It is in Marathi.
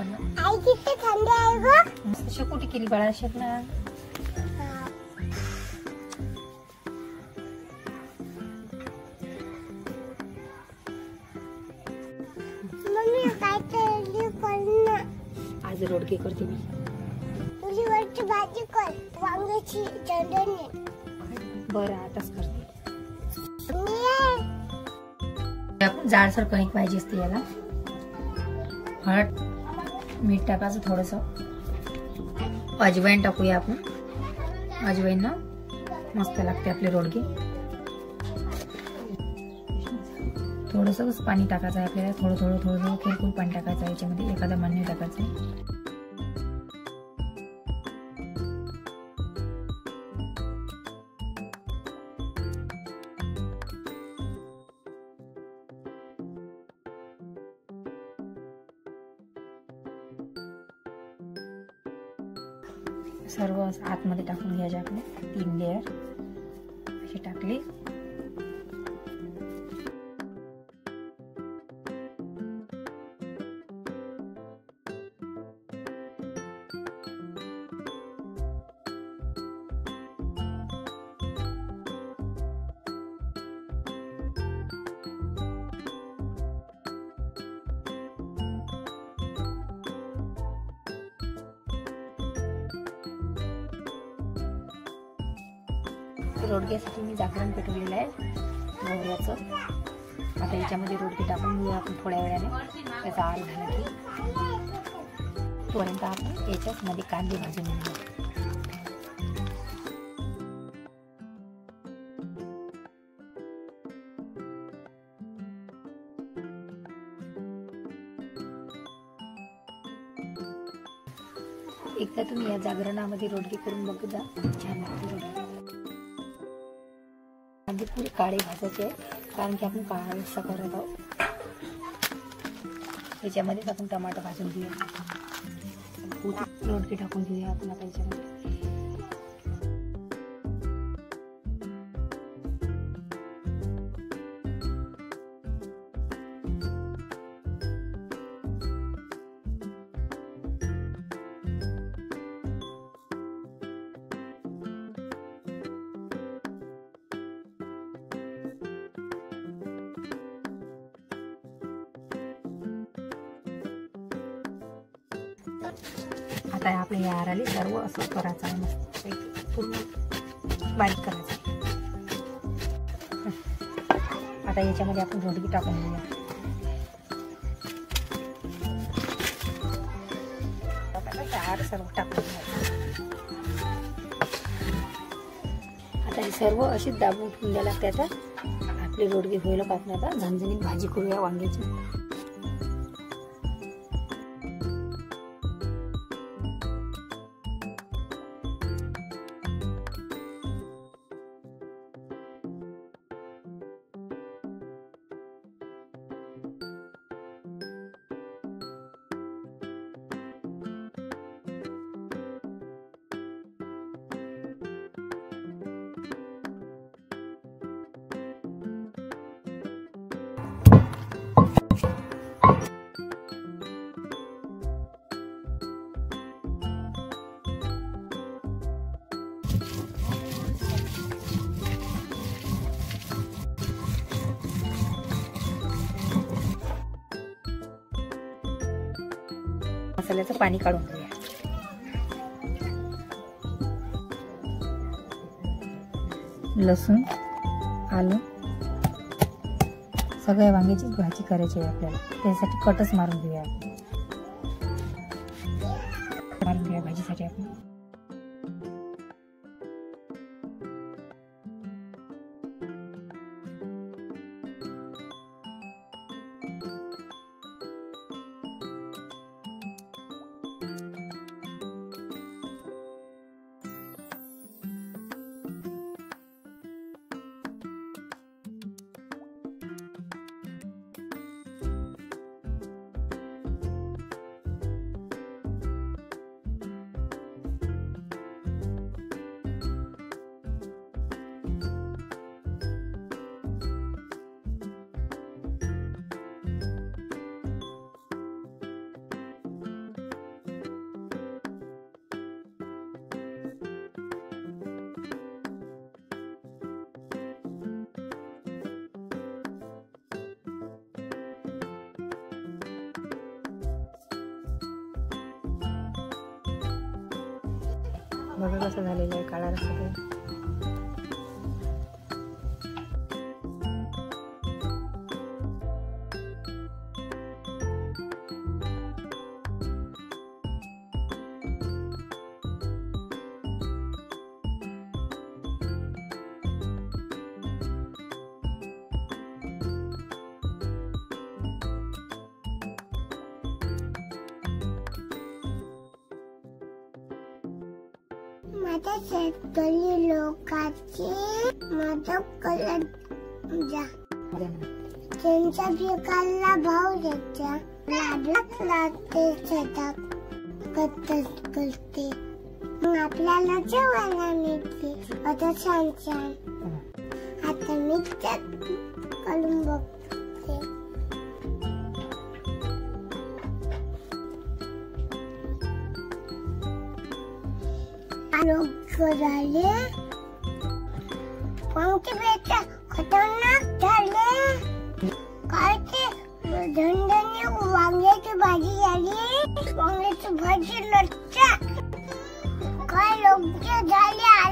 पण आई किती थंड आहे गं. मस्त शेकोटी केली बाळा शेत ना. मम्मी काय तरी कर ना. आज रोडगे करते मी. चुलीवरची भाजी कर, वांग्याची चटणी. बरं आताच करते. मी जाडसर कणिक पाहिजे असते याला. हळद मीठ टाकायचं थोडंसं. अजवाईन टाकूया आपण. अजवाईन ना मस्त लागते आपले रोडगे. थोडंसं पाणी टाकायचं आहे आपल्याला. थोडं थोडं थोडं थोडं किरकोळ पाणी टाकायचं आहे याच्यामध्ये. एखादा मान्य टाकायचं आहे. सर्व आतमध्ये टाकून घ्यायचे आपले 3 लेअर असे टाकले. रोडग्यासाठी मी जागरण पेटवलेलं आहे मोहऱ्याचं. आता याच्यामध्ये रोडगे टाकून घेऊया आपण थोड्या वेळाने. त्याचा आर झाला की तोपर्यंत आपण याच्यामध्ये कांदे भाजून घेऊया. एकदा तुम्ही या जागरणामध्ये रोडगे करून बघू जा, छान लागते रोडगे. कांदे पुरे काळे भाजायचे कारण की आपण काळा रस्सा करत आहोत. याच्यामध्येच आपण टमाटर भाजून घेऊया. रोडगे टाकून घेऊया आपण आता याच्यामध्ये. आता आपल्या या आराले सर्व असं करायचं आहे. मस्त पूर्ण बारीक करायचं. आता याच्यामध्ये आपण रोडगी टाकून घेऊया. आर सर्व टाकून घ्यायचं. आता हे सर्व अशीच दाबून ठेवून द्यायला लागते. आता आपले रोडगे व्हायला पाहिजे. आता झणझणीत भाजी करूया वांग्याची. मसाल्याचं पाणी काढून घेऊया. लसूण, आलं, सगळ्या वांग्याची भाजी करायची आहे आपल्याला. त्यासाठी कटच मारून घेऊया. मारून घेऊया भाजीसाठी आपण. बघा कसं झालेलं आहे काळा रस्सा ते. माझ्या शेतकरी लोकांची मदत करत जा. त्यांच्या पिकाला भाव द्यायचा. लाडच लागते शेतात करते. मग आपल्याला जेवायला मिळते. आता छान छान. आता मी करून बघते. आरोग्य झाले. कोणती बेटा खतरनाक झाले. काय ते धंद्याने वांग्याची भाजी झाली. वांग्याची भाजी लच्चा. काय योग्य झाले.